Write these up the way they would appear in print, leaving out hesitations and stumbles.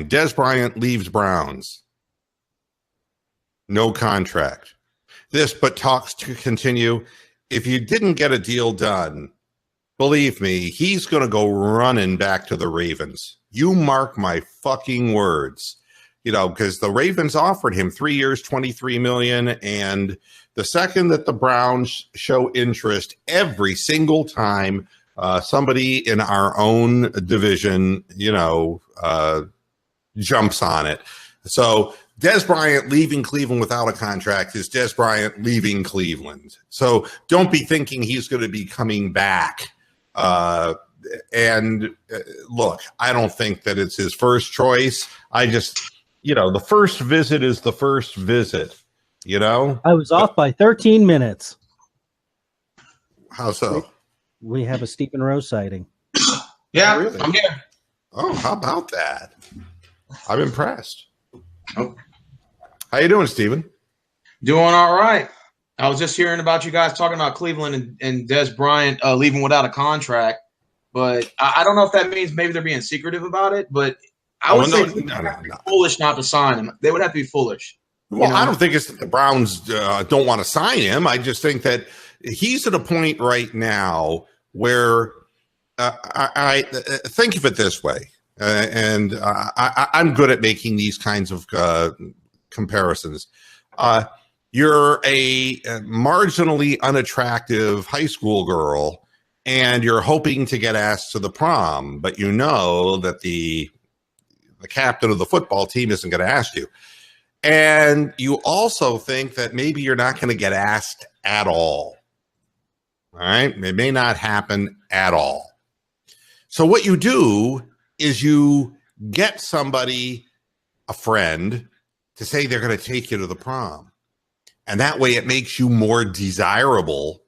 Des Bryant leaves Browns. No contract. But talks to continue. If you didn't get a deal done, believe me, he's going to go running back to the Ravens. You mark my fucking words. Because the Ravens offered him 3 years, $23 million, and the second that the Browns show interest, every single time somebody in our own division, jumps on it. So Des Bryant leaving Cleveland without a contract is Des Bryant leaving Cleveland. So don't be thinking he's going to be coming back. Look, I don't think that it's his first choice. I just, the first visit is the first visit, I was off by 13 minutes. How so? We have a Stephen Rose sighting. Yeah, really? I'm here. Oh, how about that? I'm impressed. Oh. How you doing, Stephen? Doing all right. I was just hearing about you guys talking about Cleveland and Des Bryant leaving without a contract, but I don't know if that means maybe they're being secretive about it, but I would say no. Foolish not to sign him. They would have to be foolish. Well, I don't think it's that the Browns don't want to sign him. I just think that he's at a point right now where I think of it this way, and I'm good at making these kinds of comparisons. You're a marginally unattractive high school girl, and you're hoping to get asked to the prom, but you know that the captain of the football team isn't going to ask you. And you also think that maybe you're not going to get asked at all. All right? It may not happen at all. So what you do is you get somebody, a friend, to say they're going to take you to the prom. And that way it makes you more desirable.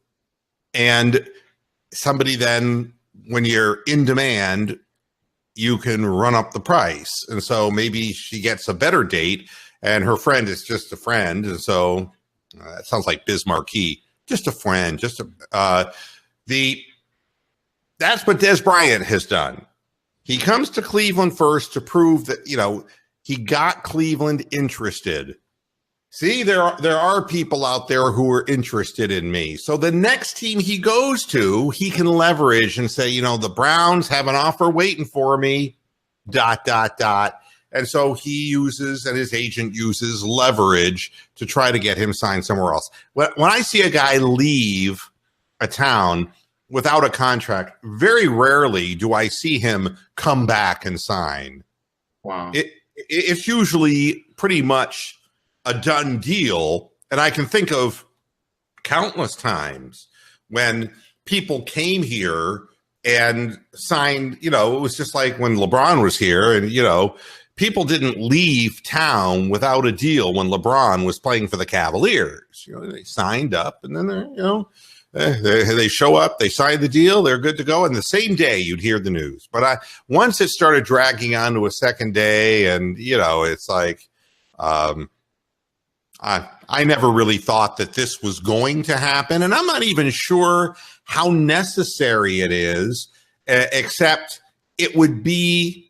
And somebody then, when you're in demand, you can run up the price. And so maybe she gets a better date and her friend is just a friend. And so that sounds like Biz Marquis, just a friend, that's what Des Bryant has done. He comes to Cleveland first to prove that, he got Cleveland interested. See, there are people out there who are interested in me. So the next team he goes to, he can leverage and say, the Browns have an offer waiting for me, ... And so he uses, and his agent uses, leverage to try to get him signed somewhere else. When I see a guy leave a town without a contract, very rarely do I see him come back and sign. Wow. It's usually pretty much a done deal. And I can think of countless times when people came here and signed, it was just like when LeBron was here and, people didn't leave town without a deal when LeBron was playing for the Cavaliers. They signed up and then they show up, they sign the deal, they're good to go. And the same day you'd hear the news. But once it started dragging on to a second day and, it's like, I never really thought that this was going to happen. And I'm not even sure how necessary it is, except it would be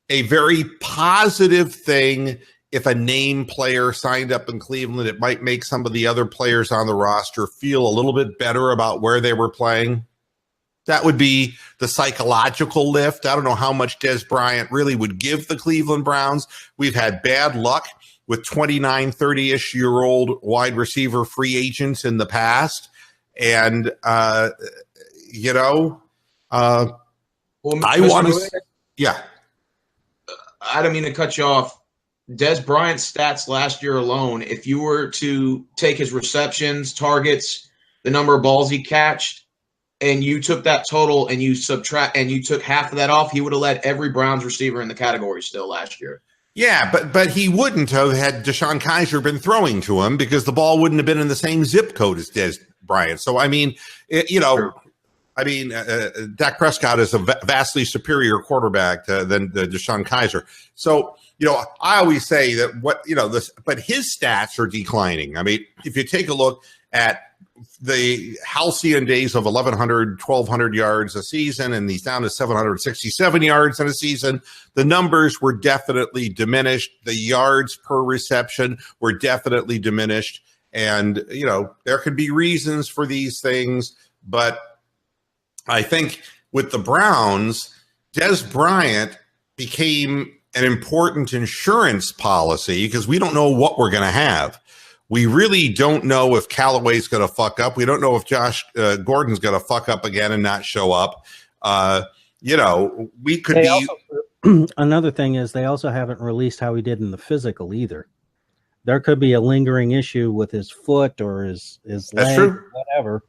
a very positive thing if a name player signed up in Cleveland. It might make some of the other players on the roster feel a little bit better about where they were playing. That would be the psychological lift. I don't know how much Des Bryant really would give the Cleveland Browns. We've had bad luck with 29, 30-ish-year-old wide receiver free agents in the past. And, I want to – yeah. I don't mean to cut you off. Des Bryant's stats last year alone, if you were to take his receptions, targets, the number of balls he catched, and you took that total and you took half of that off, he would have led every Browns receiver in the category still last year. Yeah, but he wouldn't have had Deshaun Kaiser been throwing to him because the ball wouldn't have been in the same zip code as Des Bryant. So, I mean, Sure. Dak Prescott is a vastly superior quarterback than Deshaun Kaiser. So, I always say that but his stats are declining. I mean, if you take a look at the halcyon days of 1,100, 1,200 yards a season, and he's down to 767 yards in a season. The numbers were definitely diminished. The yards per reception were definitely diminished. And, you know, there could be reasons for these things, but I think with the Browns, Des Bryant became an important insurance policy because we don't know what we're going to have. We really don't know if Callaway's going to fuck up. We don't know if Josh Gordon's going to fuck up again and not show up. You know, we could be. Also, another thing is they also haven't released how he did in the physical either. There could be a lingering issue with his foot or his leg, or whatever.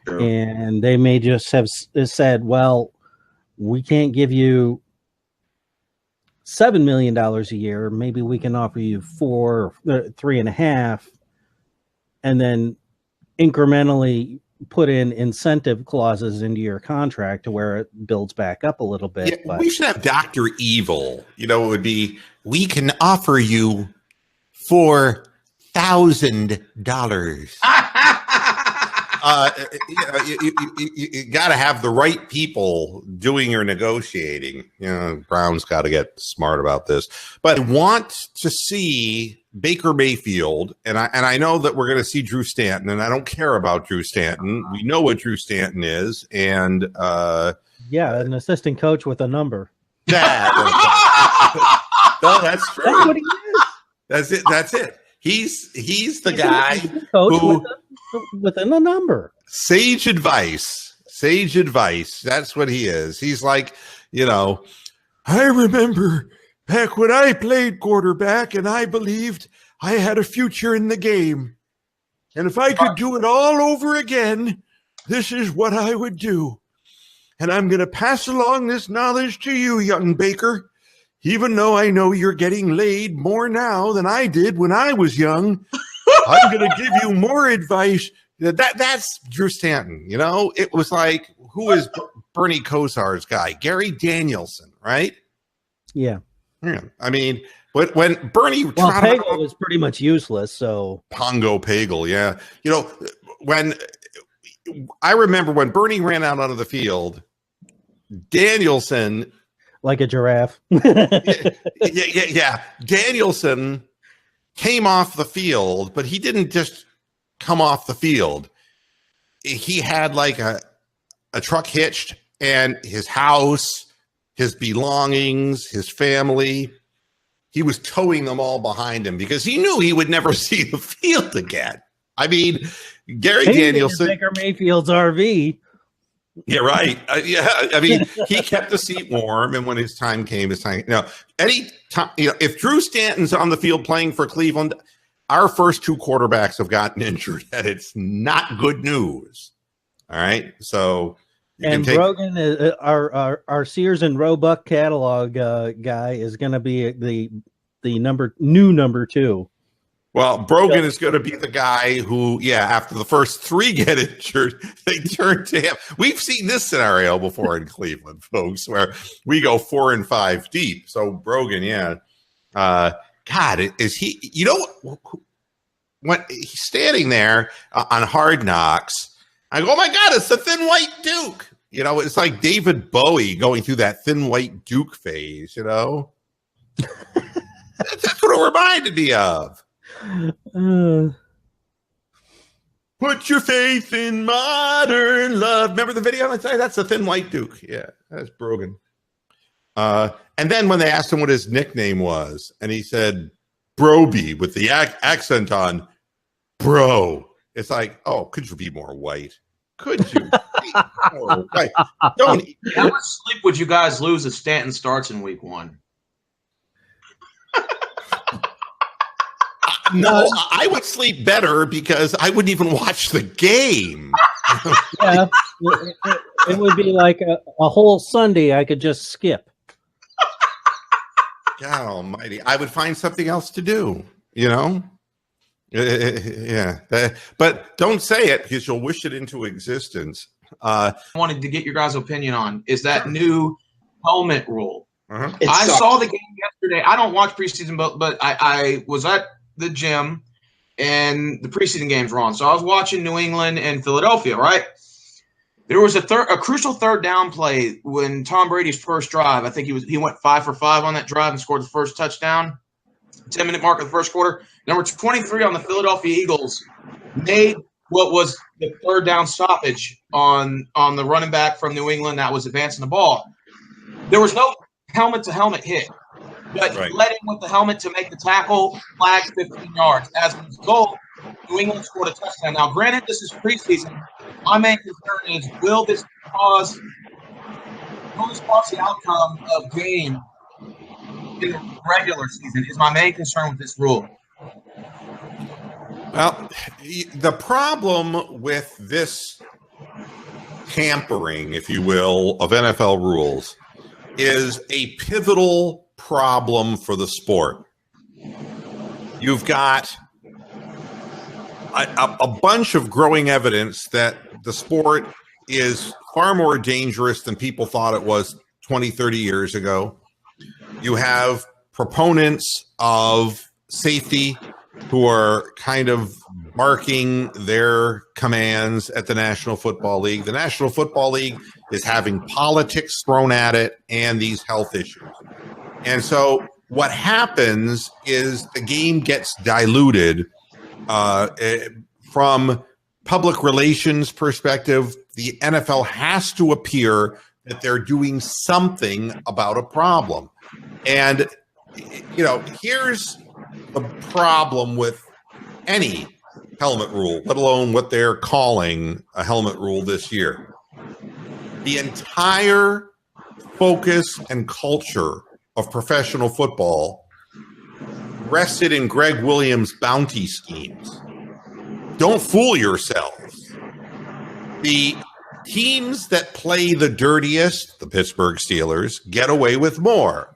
True. And they may just have said, well, we can't give you $7 million a year. Maybe we can offer you 4 or 3.5, and then incrementally put in incentive clauses into your contract to where it builds back up a little bit. Yeah, but we should have Dr. Evil. You know, it would be, we can offer you $4,000. You got to have the right people doing your negotiating. You know, Brown's got to get smart about this. But I want to see Baker Mayfield, and I know that we're going to see Drew Stanton, and I don't care about Drew Stanton. We know what Drew Stanton is, and an assistant coach with a number. No, that's true. That's what he is. That's it. That's it. He's the guy coach within a number. Sage advice. That's what he is. He's like, you know, I remember back when I played quarterback and I believed I had a future in the game. And if I could do it all over again, this is what I would do. And I'm going to pass along this knowledge to you, young Baker. Even though I know you're getting laid more now than I did when I was young, I'm going to give you more advice. That's Drew Stanton, you know? It was like, who is Bernie Kosar's guy? Gary Danielson, right? Yeah. I mean, when Bernie... Well, Pagel was pretty much useless, so... Pongo Pagel, yeah. You know, when... I remember when Bernie ran out onto the field, Danielson... Like a giraffe. Yeah. Danielson came off the field, but he didn't just come off the field. He had like a truck hitched, and his house, his belongings, his family, he was towing them all behind him because he knew he would never see the field again. I mean, Gary Danielson. Baker Mayfield's RV. Yeah, right. Yeah, I mean, he kept the seat warm, and when his time came, You know, any time, you know, if Drew Stanton's on the field playing for Cleveland, our first 2 quarterbacks have gotten injured, and it's not good news. All right, so Brogan, our Sears and Roebuck catalog guy, is going to be the new number 2. Well, Brogan is going to be the guy who, after the first 3 get injured, they turn to him. We've seen this scenario before in Cleveland, folks, where we go 4 and 5 deep. So Brogan, God, is he? You know, when he's standing there on Hard Knocks, I go, oh my God, it's the Thin White Duke. You know, it's like David Bowie going through that Thin White Duke phase. You know, that's what it reminded me of. Put your faith in modern love. Remember the video? That's the Thin White Duke. Yeah, that's Brogan. And then when they asked him what his nickname was, and he said Broby with the accent on bro. It's like, oh, could you be more white? Could you be more white? Don't. How much sleep would you guys lose if Stanton starts in week 1? No, I would sleep better because I wouldn't even watch the game. Yeah, it would be like a whole Sunday I could just skip. God almighty. I would find something else to do, you know? Yeah. But don't say it because you'll wish it into existence. I wanted to get your guys' opinion on is that new helmet rule. Uh-huh. I saw the game yesterday. I don't watch preseason, but I was at the gym and the preseason games were on. So I was watching New England and Philadelphia, right? There was a crucial third down play when Tom Brady's first drive. I think he went 5 for 5 on that drive and scored the first touchdown. 10-minute mark of the first quarter. Number 23 on the Philadelphia Eagles made what was the third down stoppage on the running back from New England that was advancing the ball. There was no helmet-to-helmet hit, but he led in with the helmet to make the tackle, flag 15 yards. As a result, New England scored a touchdown. Now, granted, this is preseason. My main concern is, will this cause the outcome of game in the regular season is my main concern with this rule. Well, the problem with this tampering, if you will, of NFL rules is a pivotal problem for the sport. You've got a bunch of growing evidence that the sport is far more dangerous than people thought it was 20, 30 years ago. You have proponents of safety who are kind of barking their commands at the National Football League. The National Football League is having politics thrown at it and these health issues. And so what happens is the game gets diluted from public relations perspective. The NFL has to appear that they're doing something about a problem. And, here's the problem with any helmet rule, let alone what they're calling a helmet rule this year. The entire focus and culture of professional football rested in Greg Williams' bounty schemes. Don't fool yourselves. The teams that play the dirtiest, the Pittsburgh Steelers, get away with more.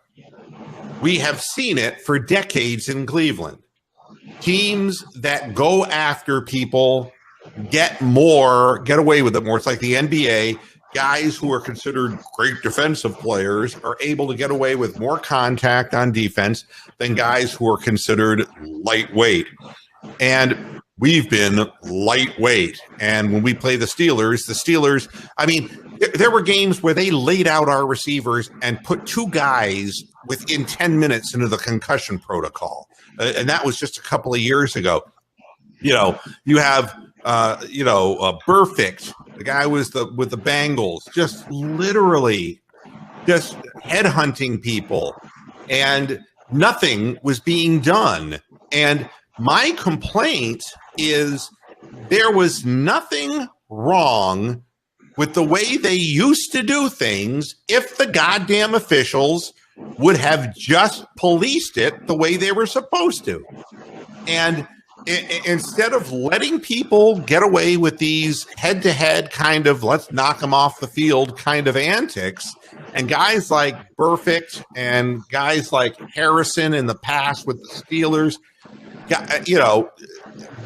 We have seen it for decades in Cleveland. Teams that go after people get away with it more. It's like the NBA. Guys who are considered great defensive players are able to get away with more contact on defense than guys who are considered lightweight. And we've been lightweight. And when we play the Steelers, there were games where they laid out our receivers and put 2 guys within 10 minutes into the concussion protocol. And that was just a couple of years ago. You have, Burfict, the guy with the Bengals, just literally just headhunting people, and nothing was being done. And my complaint is there was nothing wrong with the way they used to do things if the goddamn officials would have just policed it the way they were supposed to. And instead of letting people get away with these head-to-head kind of let's knock them off the field kind of antics, and guys like Burfict and guys like Harrison in the past with the Steelers,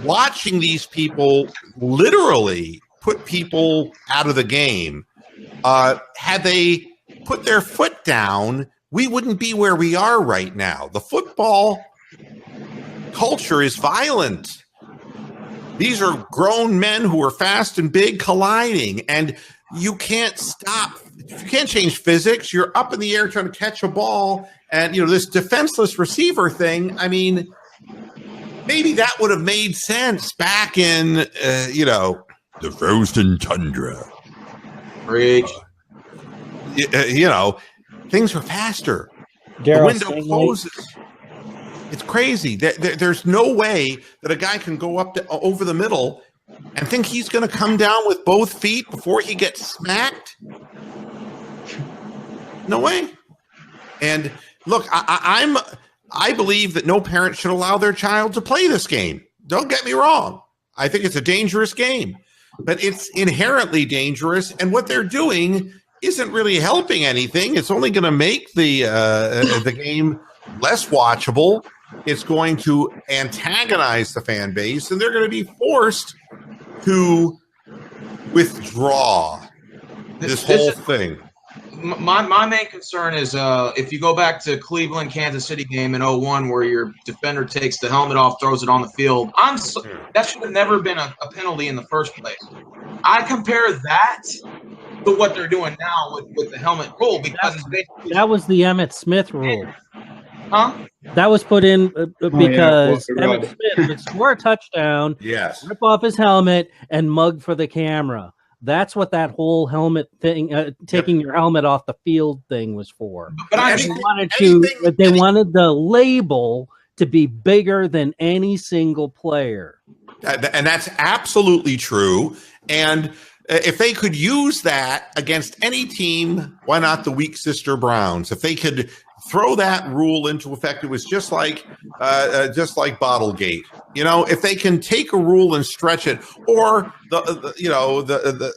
watching these people literally put people out of the game, had they put their foot down, we wouldn't be where we are right now. The football culture is violent. These are grown men who are fast and big colliding, and you can't stop. You can't change physics. You're up in the air trying to catch a ball, and this defenseless receiver thing. Maybe that would have made sense back in the frozen tundra. Preach. Things are faster. Darryl, the window closes. It's crazy. There's no way that a guy can go up over the middle and think he's going to come down with both feet before he gets smacked. No way. And look, I believe that no parent should allow their child to play this game. Don't get me wrong. I think it's a dangerous game, but it's inherently dangerous. And what they're doing isn't really helping anything. It's only going to make the game less watchable. It's going to antagonize the fan base, and they're going to be forced to withdraw this whole thing. My main concern is if you go back to Cleveland, Kansas City game in 01 where your defender takes the helmet off, throws it on the field. That should have never been a penalty in the first place. I compare that to what they're doing now with the helmet rule because that was the Emmitt Smith rule. Huh? That was put in because Emmitt Smith would score a touchdown, rip off his helmet, and mug for the camera. That's what that whole helmet thing, taking your helmet off the field thing was for. But they wanted the label to be bigger than any single player. And that's absolutely true. And if they could use that against any team, why not the weak sister Browns? If they could throw that rule into effect, it was just like Bottlegate. You know, if they can take a rule and stretch it, or the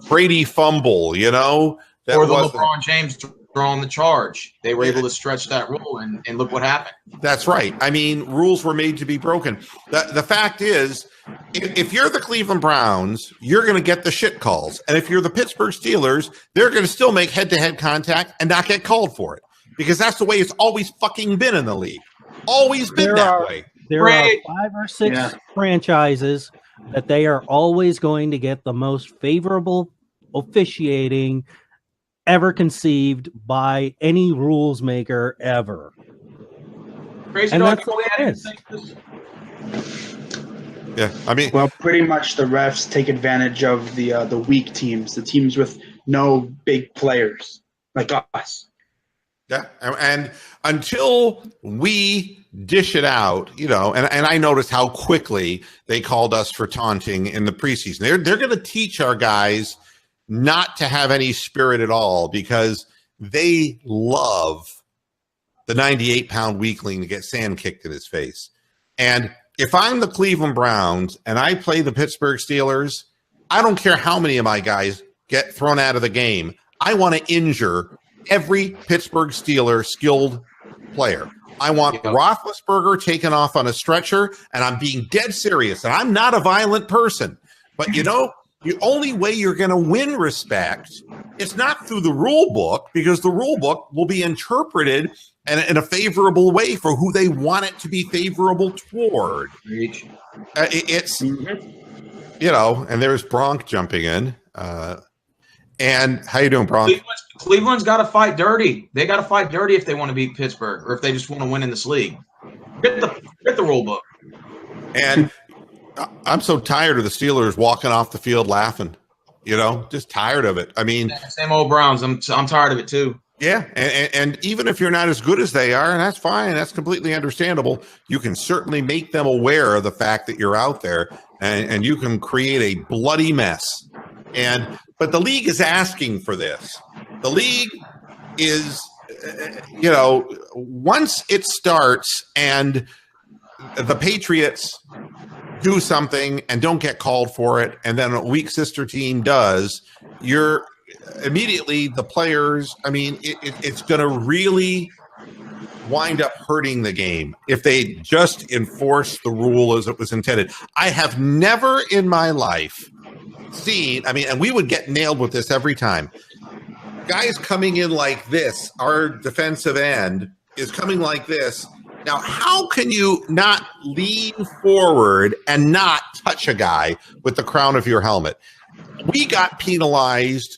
Brady fumble, you know, or the LeBron James throwing the charge, they were able to stretch that rule, and look what happened. That's right. I mean, rules were made to be broken. The fact is, if you're the Cleveland Browns, you're going to get the shit calls. And if you're the Pittsburgh Steelers, they're going to still make head-to-head contact and not get called for it. Because that's the way it's always fucking been in the league. Always been that way. There are 5 or 6 franchises that they are always going to get the most favorable officiating ever conceived by any rules maker ever. Crazy, and that's the way it is. Yeah, I mean, well, pretty much the refs take advantage of the weak teams, the teams with no big players like us. Yeah, and until we dish it out, you know, and I noticed how quickly they called us for taunting in the preseason. They're going to teach our guys not to have any spirit at all because they love the 98-pound weakling to get sand kicked in his face. And if I'm the Cleveland Browns and I play the Pittsburgh Steelers, I don't care how many of my guys get thrown out of the game. I want to injure every Pittsburgh Steeler skilled player. I want Roethlisberger taken off on a stretcher, and I'm being dead serious. And I'm not a violent person. But, you know, the only way you're going to win respect is not through the rule book, because the rule book will be interpreted in a favorable way for who they want it to be favorable toward. It's, you know, and there's Bronk jumping in. And how you doing, Bronk? Cleveland's got to fight dirty. They got to fight dirty if they want to beat Pittsburgh or if they just want to win in this league. Get the rule book. And I'm so tired of the Steelers walking off the field laughing. You know, just tired of it. I mean, same old Browns. I'm tired of it too. Yeah, and even if you're not as good as they are, and that's fine, that's completely understandable, you can certainly make them aware of the fact that you're out there, and you can create a bloody mess. But the league is asking for this. The league is, you know, once it starts and the Patriots do something and don't get called for it, and then a weak sister team does, you're immediately the players, I mean, it's going to really wind up hurting the game if they just enforce the rule as it was intended. I have never in my life seen, I mean, and we would get nailed with this every time. Guys coming in like this, our defensive end is coming like this. Now, how can you not lean forward and not touch a guy with the crown of your helmet? We got penalized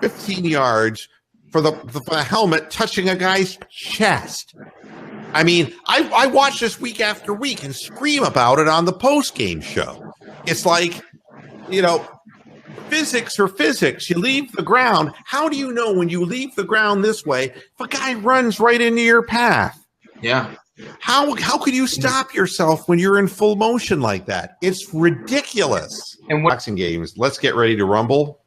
15 yards for the helmet touching a guy's chest. I mean, I watch this week after week and scream about it on the post-game show. It's like, you know, physics or physics. You leave the ground. How do you know when you leave the ground this way if a guy runs right into your path? Yeah. How could you stop yourself when you're in full motion like that? It's ridiculous. And boxing games. Let's get ready to rumble.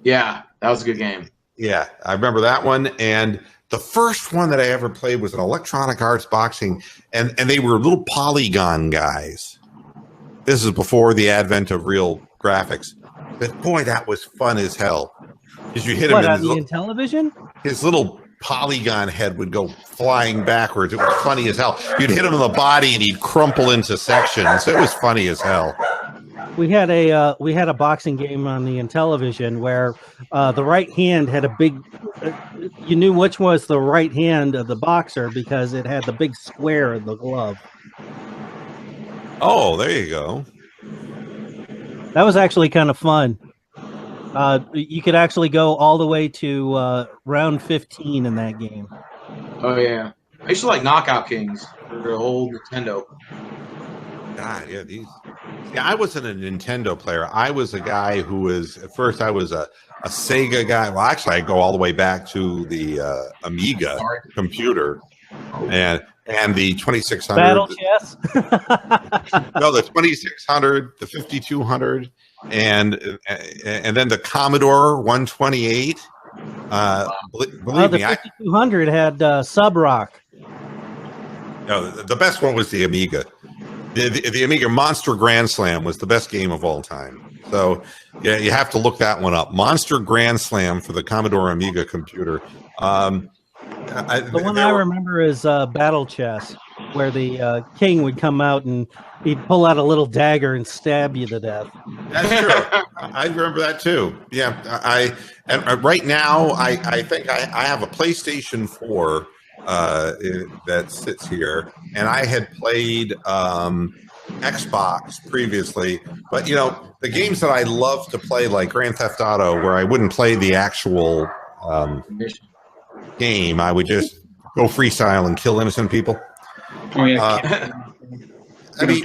Yeah, that was a good game. Yeah, I remember that one. And the first one that I ever played was an Electronic Arts boxing, and they were little polygon guys. This is before the advent of real graphics. But boy, that was fun as hell. Because you hit him in television? His little polygon head would go flying backwards. It was funny as hell. You'd hit him in the body and he'd crumple into sections. It was funny as hell. We had a boxing game on the Intellivision where the right hand had a big. You knew which was the right hand of the boxer because it had the big square in the glove. Oh, there you go. That was actually kind of fun. You could actually go all the way to round 15 in that game. Oh yeah, I used to like Knockout Kings for the old Nintendo. God, yeah, these. Yeah, I wasn't a Nintendo player. I was a guy who was at first. I was a Sega guy. Well, actually, I go all the way back to the Amiga computer, and the 2600. Battle chess. No, the 2600, the 5200, and then the Commodore 128. Believe the me, 5200 had Sub Rock. No, the best one was the Amiga. The Amiga Monster Grand Slam was the best game of all time. So yeah, you have to look that one up. Monster Grand Slam for the Commodore Amiga computer. The one I remember is Battle Chess, where the king would come out and he'd pull out a little dagger and stab you to death. That's true. I remember that too. Yeah, right now I think I have a PlayStation 4 that sits here, and I had played Xbox previously, but the games that I love to play, like Grand Theft Auto, where I wouldn't play the actual game, I would just go freestyle and kill innocent people. Oh yeah. I mean,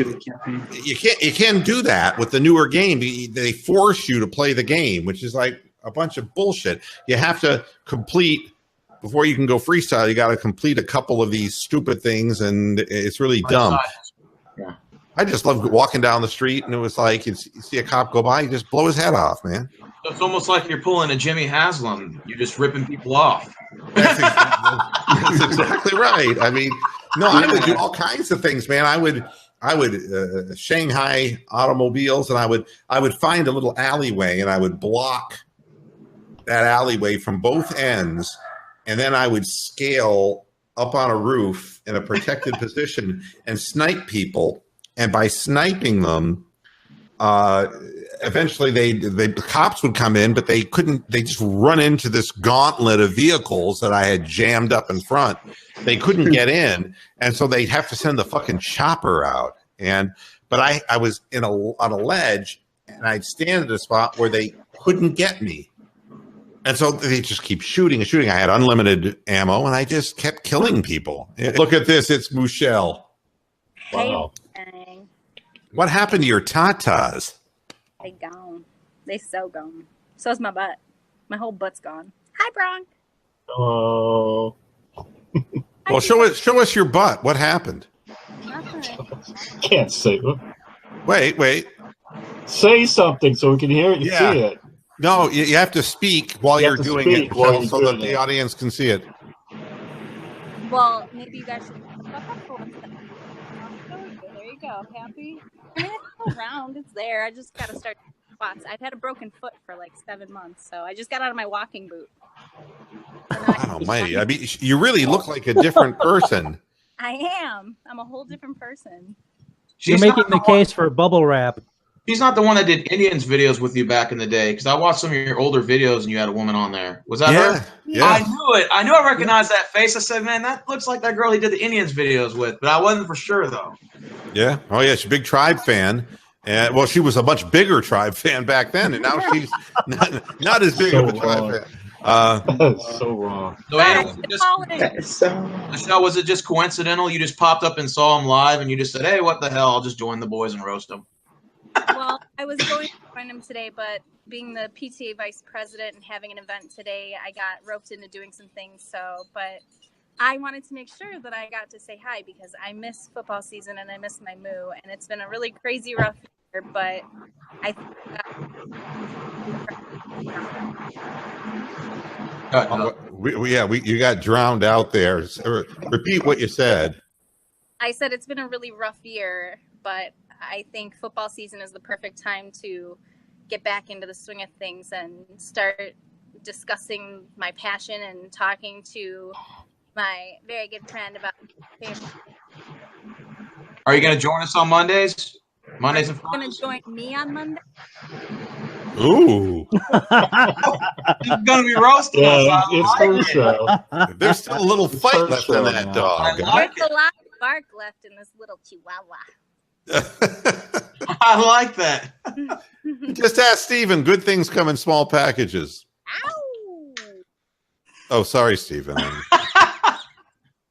you can't do that with the newer game. They force you to play the game, which is like a bunch of bullshit. You have to complete. Before you can go freestyle, you got to complete a couple of these stupid things, and it's really dumb. Yeah. I just love walking down the street, and it was like you see a cop go by, you just blow his head off, man. It's almost like you're pulling a Jimmy Haslam. You're just ripping people off. That's exactly right. I mean, no, I would do all kinds of things, man. I would Shanghai automobiles, and I would find a little alleyway, and I would block that alleyway from both ends. And then I would scale up on a roof in a protected position and snipe people. And by sniping them, eventually the cops would come in, but they couldn't. They just run into this gauntlet of vehicles that I had jammed up in front. They couldn't get in, and so they'd have to send the fucking chopper out. But I was on a ledge, and I'd stand at a spot where they couldn't get me. And so they just keep shooting and shooting. I had unlimited ammo, and I just kept killing people. Look at this. It's Michelle. Wow. Hey, What happened to your tatas? they gone. They so gone. So's my butt. My whole butt's gone. Hi, Bronk. Oh. Well, show us your butt. What happened? Nothing. Can't say. Wait. Say something so we can hear it and Yeah. see it. No, you have to speak while you're doing it so that the audience can see it. Well, maybe you guys should. There you go. Happy? I mean, it's still round. It's there. I just got to start spots. I've had a broken foot for like 7 months, so I just got out of my walking boot. God almighty. I mean, you really look like a different person. I am. I'm a whole different person. You're making the case for bubble wrap. She's not the one that did Indians videos with you back in the day, because I watched some of your older videos and you had a woman on there. Was that her? Yeah. I knew it. I knew I recognized that face. I said, man, that looks like that girl he did the Indians videos with, but I wasn't for sure, though. Yeah. Oh, yeah. She's a big Tribe fan. And well, she was a much bigger Tribe fan back then, and now she's not as big of a Tribe fan. That's so wrong. So, Anna, So Michelle, was it just coincidental? You just popped up and saw him live, and you just said, hey, what the hell? I'll just join the boys and roast them. Well, I was going to join him today, but being the PTA vice president and having an event today, I got roped into doing some things. But I wanted to make sure that I got to say hi because I miss football season and I miss my moo, and it's been a really crazy, rough year. But I you got drowned out there. Repeat what you said. I said it's been a really rough year, but I think football season is the perfect time to get back into the swing of things and start discussing my passion and talking to my very good friend about family. Are you going to join us on Mondays? Mondays and Going Fridays. to join me on Monday? Ooh. He's going to be roasting us. Yeah, I it's like her it. show. There's still a little fight her left show in that now. dog. I like There's a lot of bark left in this little chihuahua. I like that. Just ask Steven. Good things come in small packages. Ow! Oh, sorry, Steven.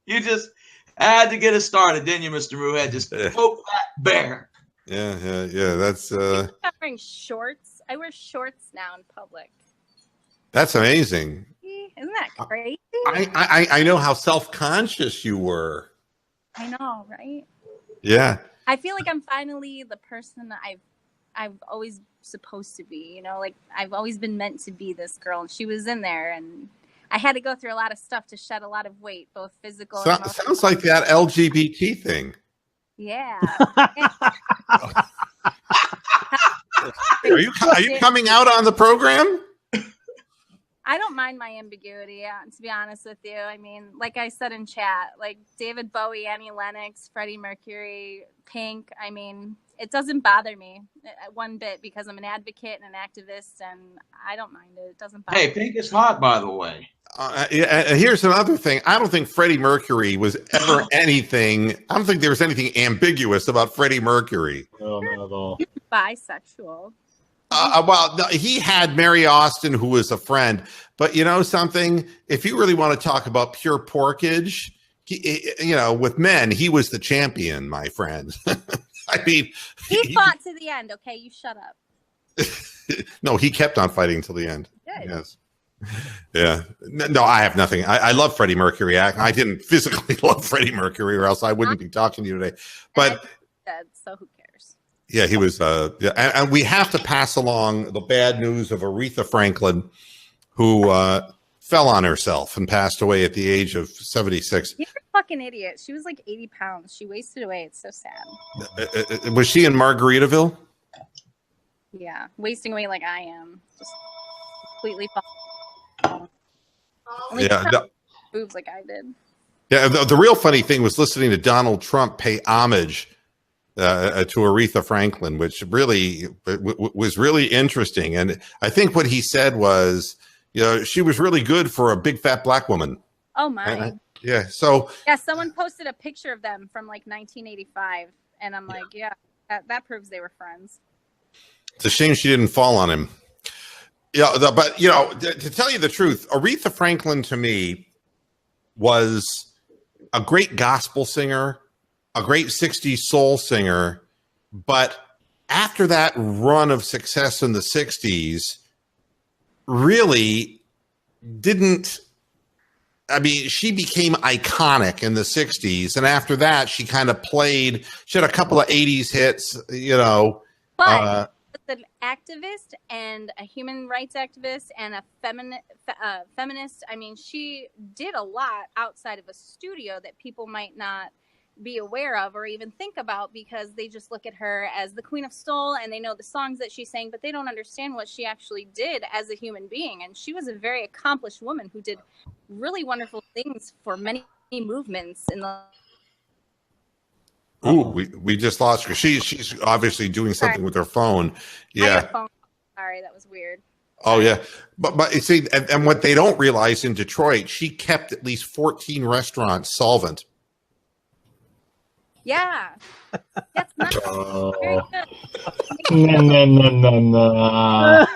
You just had to get us started, didn't you, Mr. Moohead? Just poke that bear. Yeah. That's I'm wearing shorts. I wear shorts now in public. that's amazing. Isn't that crazy? I know how self-conscious you were. I know, right? Yeah. I feel like I'm finally the person that I've always supposed to be. You know, like I've always been meant to be this girl, and she was in there, and I had to go through a lot of stuff to shed a lot of weight, both physical and emotional. Sounds like that LGBT thing. Yeah. Are you coming out on the program? I don't mind my ambiguity, to be honest with you. I mean, like I said in chat, like David Bowie, Annie Lennox, Freddie Mercury, Pink. I mean, it doesn't bother me one bit because I'm an advocate and an activist, and I don't mind it. It doesn't bother me. Hey, Pink is hot, by the way. Here's another thing. I don't think Freddie Mercury was ever anything. I don't think there was anything ambiguous about Freddie Mercury. No, not at all. Bisexual. Well, no, he had Mary Austin, who was a friend. But you know something? If you really want to talk about pure porkage, with men, he was the champion, my friend. I mean, he fought to the end. Okay, you shut up. No, he kept on fighting until the end. Good. Yes. Yeah. No, I have nothing. I love Freddie Mercury. I didn't physically love Freddie Mercury, or else I wouldn't be talking to you today. But dead, so who cares? yeah, he was. And we have to pass along the bad news of Aretha Franklin, who fell on herself and passed away at the age of 76. You're a fucking idiot. She was like 80 pounds. She wasted away. It's so sad. Was she in Margaritaville? Yeah, wasting away like I am. Just completely. Boobs like I did. Yeah, the real funny thing was listening to Donald Trump pay homage to Aretha Franklin, which really was really interesting. And I think what he said was, she was really good for a big fat black woman. Oh my! Yeah. So yeah, someone posted a picture of them from like 1985, and I'm like, yeah, that proves they were friends. It's a shame she didn't fall on him. Yeah, but to tell you the truth, Aretha Franklin to me was a great gospel singer, a great 60s soul singer, but after that run of success in the 60s, really didn't. I mean, she became iconic in the 60s, and after that, she kind of played. She had a couple of 80s hits, But an activist and a human rights activist and a feminist. I mean, she did a lot outside of a studio that people might not be aware of or even think about, because they just look at her as the Queen of Soul and they know the songs that she sang, but they don't understand what she actually did as a human being. And she was a very accomplished woman who did really wonderful things for many movements in the. Ooh, we just lost her. She's obviously doing something with her phone. Yeah. Sorry, that was weird. Oh yeah, but you see, and what they don't realize in Detroit, she kept at least 14 restaurants solvent. Yeah, that's nice. Very good. No.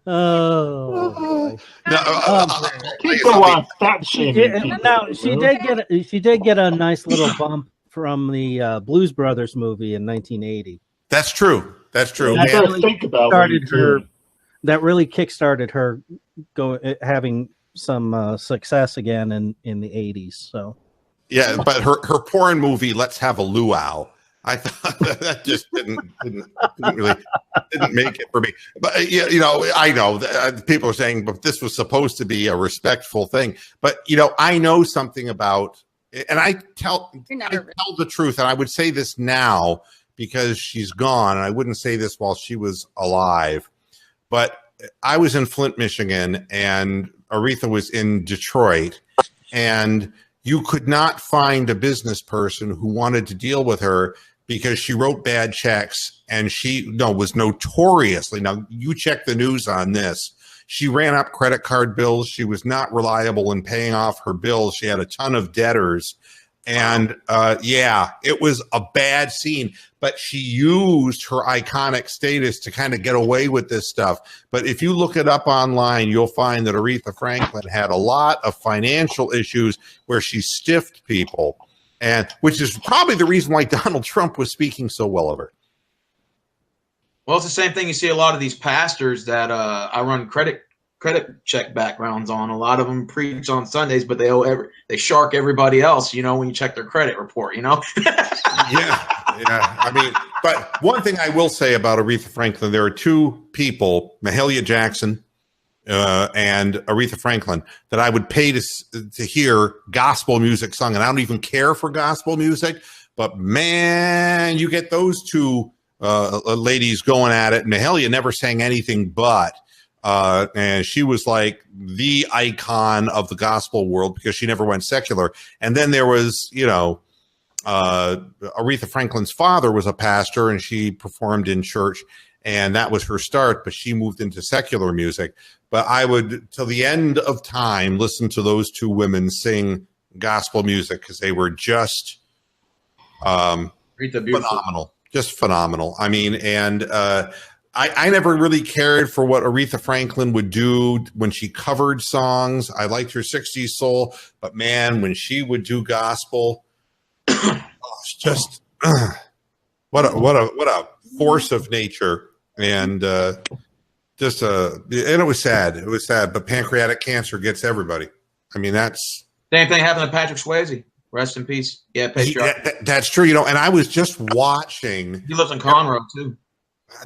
Oh. Keep going. Stop shaming people. Now she did get a nice little bump from the Blues Brothers movie in 1980. That's true. That's true. That gotta really think about started what you're her. That really kickstarted her having some success again in the 80s. So Yeah, but her porn movie, Let's Have a Luau, I thought that just didn't make it for me. But I know that people are saying, but this was supposed to be a respectful thing. But I know something about, and I tell the truth, and I would say this now because she's gone, and I wouldn't say this while she was alive. But I was in Flint, Michigan, and Aretha was in Detroit, and you could not find a business person who wanted to deal with her because she wrote bad checks, and was notoriously, now you check the news on this, she ran up credit card bills. She was not reliable in paying off her bills. She had a ton of debtors. And it was a bad scene, but she used her iconic status to kind of get away with this stuff. But if you look it up online, you'll find that Aretha Franklin had a lot of financial issues where she stiffed people, and which is probably the reason why Donald Trump was speaking so well of her. Well, it's the same thing you see a lot of these pastors that I run credit check backgrounds on. A lot of them preach on Sundays, but they shark everybody else, when you check their credit report, Yeah. I mean, but one thing I will say about Aretha Franklin, there are two people, Mahalia Jackson and Aretha Franklin, that I would pay to hear gospel music sung. And I don't even care for gospel music, but man, you get those two ladies going at it. Mahalia never sang anything but. And she was like the icon of the gospel world because she never went secular. And then there was, Aretha Franklin's father was a pastor, and she performed in church, and that was her start, but she moved into secular music. But I would, till the end of time, listen to those two women sing gospel music because they were just phenomenal, just phenomenal. I mean, and I never really cared for what Aretha Franklin would do when she covered songs. I liked her 60s soul, but man, when she would do gospel, it's just what a force of nature, and and it was sad. It was sad, but pancreatic cancer gets everybody. I mean, that's same thing happened to Patrick Swayze. Rest in peace. Yeah, that's true. And I was just watching. He lives in Conroe too.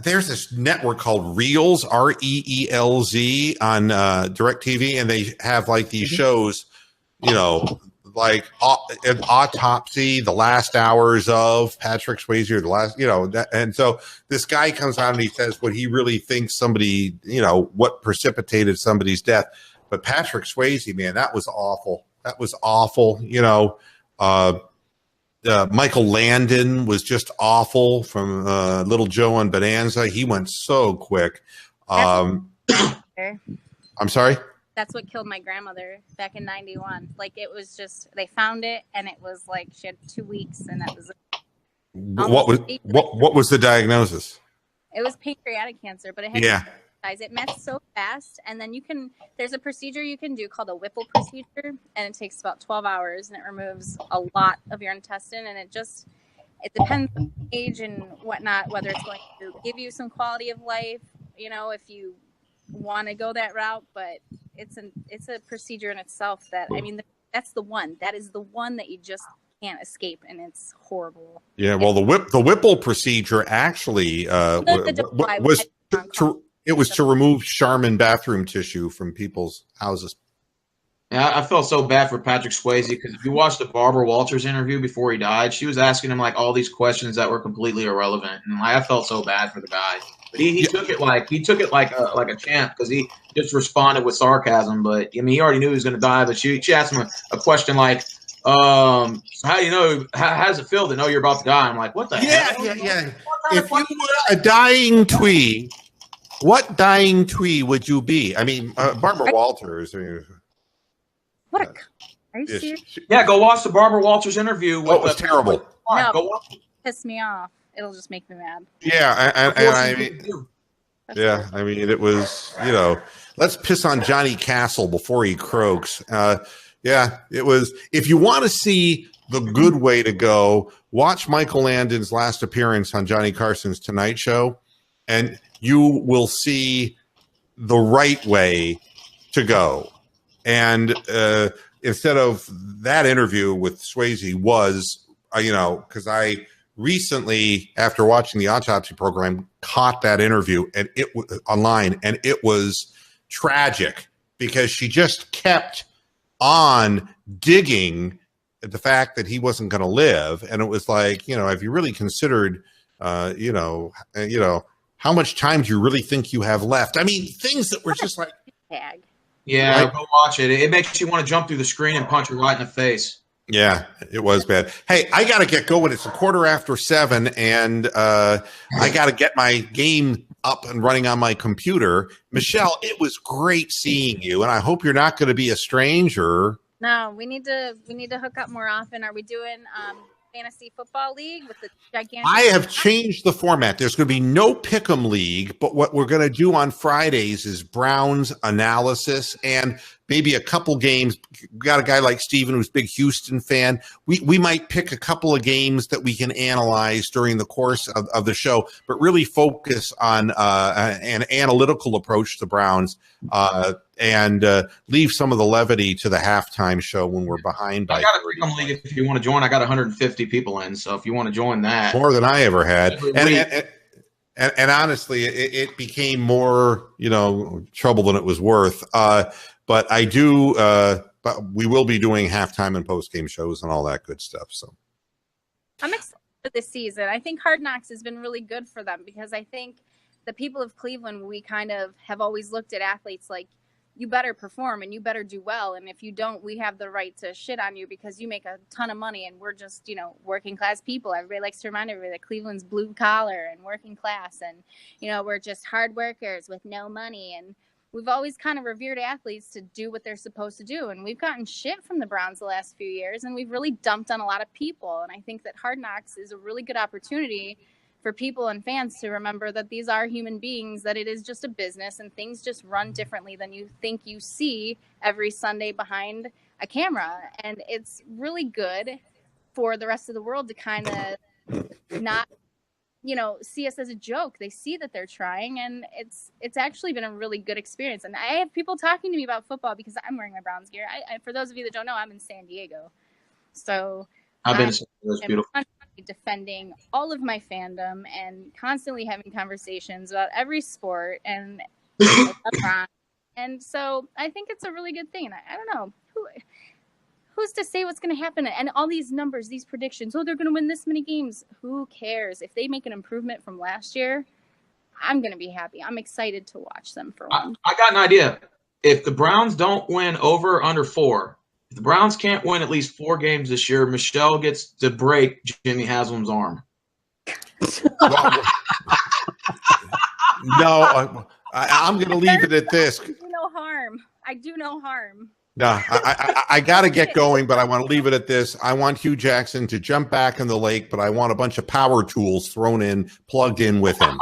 There's this network called Reels, Reelz, on DirecTV, and they have like these shows, like an autopsy, the last hours of Patrick Swayze, or the last, and so this guy comes out and he says what he really thinks somebody, what precipitated somebody's death. But Patrick Swayze, man, that was awful. That was awful. Michael Landon was just awful from Little Joe on Bonanza. He went so quick. I'm sorry? That's what killed my grandmother back in 91. Like, it was just, they found it, and it was like she had 2 weeks, and that was what was the diagnosis? It was pancreatic cancer, but it had it mets so fast, and then there's a procedure you can do called a Whipple procedure, and it takes about 12 hours, and it removes a lot of your intestine, and it depends on age and whatnot, whether it's going to give you some quality of life, if you want to go that route, but it's a procedure in itself that, I mean, that's the one that you just can't escape, and it's horrible. Yeah, well, the Whipple procedure actually was to remove Charmin bathroom tissue from people's houses. Yeah, I felt so bad for Patrick Swayze because if you watched the Barbara Walters interview before he died, she was asking him like all these questions that were completely irrelevant, and I felt so bad for the guy. But he took it like a champ because he just responded with sarcasm. But I mean, he already knew he was going to die. But she asked him a question like, "So how do you know? How does it feel to know you're about to die?" I'm like, "What the hell?" Yeah. If you were a dying twee, what dying twee would you be? I mean, Barbara Walters. What are you serious? Yeah, go watch the Barbara Walters interview. It was terrible. No, go watch it. Piss me off. It'll just make me mad. Yeah, I mean, it was, let's piss on Johnny Castle before he croaks. It was. If you want to see the good way to go, watch Michael Landon's last appearance on Johnny Carson's Tonight Show, and you will see the right way to go. And instead of that interview with Swayze was, because I recently, after watching the autopsy program, caught that interview and it was online, and it was tragic because she just kept on digging at the fact that he wasn't going to live. And it was like, have you really considered, how much time do you really think you have left? I mean, things that were just like, yeah, right? Go watch it. It makes you want to jump through the screen and punch her right in the face. Yeah, it was bad. Hey, I got to get going. It's 7:15, and I got to get my game up and running on my computer. Michelle, it was great seeing you, and I hope you're not going to be a stranger. No, we need to hook up more often. Are we doing fantasy football league with the gigantic? I have changed the format. There's going to be no pick'em league, but what we're going to do on Fridays is Browns analysis and maybe a couple games. We got a guy like Steven who's a big Houston fan. We might pick a couple of games that we can analyze during the course of the show, but really focus on an analytical approach to Browns and leave some of the levity to the halftime show when we're behind. I got a pick'em league if you want to join. I got 150 people in, so if you want to join that, more than I ever had. And honestly, it became more, trouble than it was worth. But I do. But we will be doing halftime and post game shows and all that good stuff. So I'm excited for this season. I think Hard Knocks has been really good for them because I think the people of Cleveland, we kind of have always looked at athletes like, you better perform and you better do well. And if you don't, we have the right to shit on you because you make a ton of money and we're just, working class people. Everybody likes to remind everybody that Cleveland's blue collar and working class. And, we're just hard workers with no money. And we've always kind of revered athletes to do what they're supposed to do. And we've gotten shit from the Browns the last few years and we've really dumped on a lot of people. And I think that Hard Knocks is a really good opportunity for people and fans to remember that these are human beings, that it is just a business and things just run differently than you think you see every Sunday behind a camera. And it's really good for the rest of the world to kind of not, see us as a joke. They see that they're trying and it's actually been a really good experience. And I have people talking to me about football because I'm wearing my Browns gear. For those of you that don't know, I'm in San Diego. So I've been to It's beautiful. Defending all of my fandom and constantly having conversations about every sport and and so I think it's a really good thing. And I don't know who's to say what's going to happen and all these numbers, these predictions. Oh, they're going to win this many games. Who cares? If they make an improvement from last year, I'm going to be happy. I'm excited to watch them for one. I got an idea. If the Browns don't win over or under 4. If the Browns can't win at least 4 games this year, Michelle gets to break Jimmy Haslam's arm. No, I'm going to leave it at this. I do no harm. No, I got to get going, but I want to leave it at this. I want Hugh Jackson to jump back in the lake, but I want a bunch of power tools plugged in with him.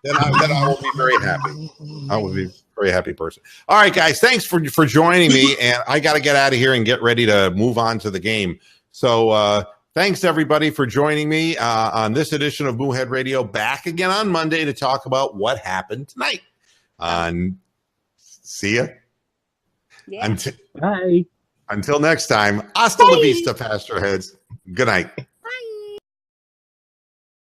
Then I will be very happy. I will be a very happy person. All right, guys, thanks for joining me, and I got to get out of here and get ready to move on to the game. So thanks, everybody, for joining me on this edition of Moohead Radio. Back again on Monday to talk about what happened tonight. See ya. Yeah. Bye. Until next time, hasta la vista, Pastor Heads. Good night.